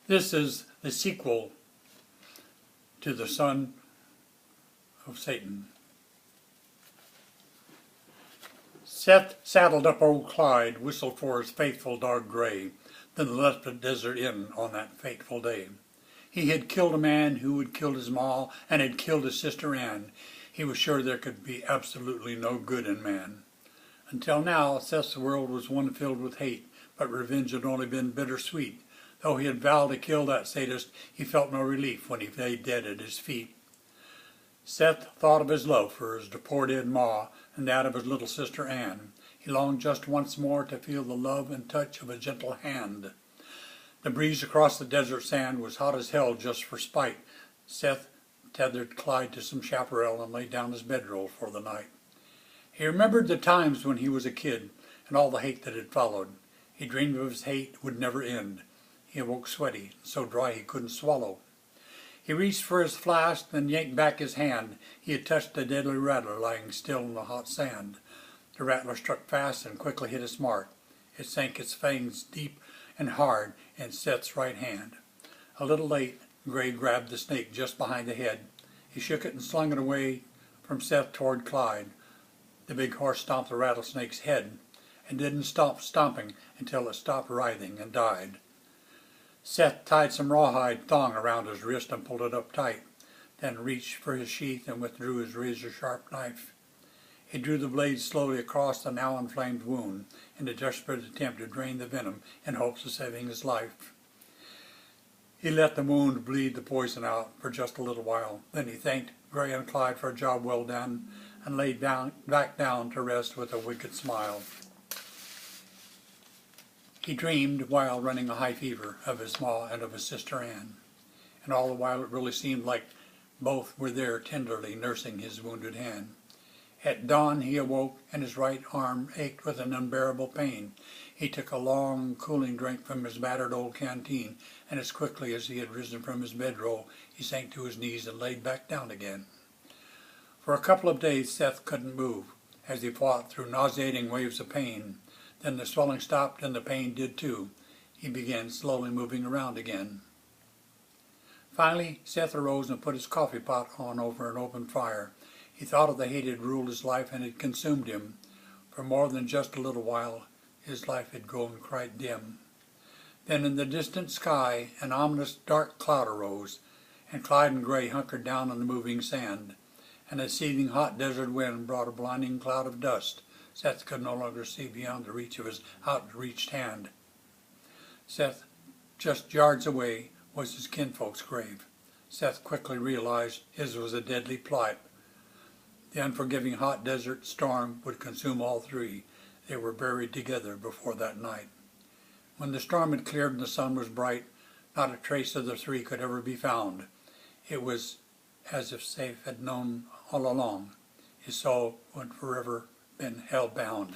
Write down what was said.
This is the sequel to the Son of Satan. Seth saddled up old Clyde, whistled for his faithful dog Gray, then left the desert inn on that fateful day. He had killed a man who had killed his ma and had killed his sister Ann. He was sure there could be absolutely no good in man. Until now, Seth's world was one filled with hate, but revenge had only been bittersweet. Though he had vowed to kill that sadist, he felt no relief when he lay dead at his feet. Seth thought of his love for his deported ma and that of his little sister Ann. He longed just once more to feel the love and touch of a gentle hand. The breeze across the desert sand was hot as hell just for spite. Seth tethered Clyde to some chaparral and laid down his bedroll for the night. He remembered the times when he was a kid and all the hate that had followed. He dreamed of his hate would never end. He awoke sweaty, so dry he couldn't swallow. He reached for his flask, then yanked back his hand. He had touched the deadly rattler lying still in the hot sand. The rattler struck fast and quickly hit its mark. It sank its fangs deep and hard in Seth's right hand. A little late, Gray grabbed the snake just behind the head. He shook it and slung it away from Seth toward Clyde. The big horse stomped the rattlesnake's head and didn't stop stomping until it stopped writhing and died. Seth tied some rawhide thong around his wrist and pulled it up tight, then reached for his sheath and withdrew his razor-sharp knife. He drew the blade slowly across the now inflamed wound in a desperate attempt to drain the venom in hopes of saving his life. He let the wound bleed the poison out for just a little while. Then he thanked Gray and Clyde for a job well done and laid back down to rest with a wicked smile. He dreamed, while running a high fever, of his ma and of his sister Ann, and all the while it really seemed like both were there tenderly nursing his wounded hand. At dawn he awoke, and his right arm ached with an unbearable pain. He took a long, cooling drink from his battered old canteen, and as quickly as he had risen from his bedroll, he sank to his knees and laid back down again. For a couple of days Seth couldn't move, as he fought through nauseating waves of pain. Then the swelling stopped and the pain did too. He began slowly moving around again. Finally, Seth arose and put his coffee pot on over an open fire. He thought of the hate had ruled his life and had consumed him. For more than just a little while, his life had grown quite dim. Then in the distant sky, an ominous dark cloud arose, and Clyde and Gray hunkered down on the moving sand, and a seething hot desert wind brought a blinding cloud of dust. Seth could no longer see beyond the reach of his outreached hand. Seth, just yards away, was his kinfolk's grave. Seth quickly realized his was a deadly plight. The unforgiving hot desert storm would consume all three. They were buried together before that night. When the storm had cleared and the sun was bright, not a trace of the three could ever be found. It was as if Seth had known all along his soul would forever been hell-bound.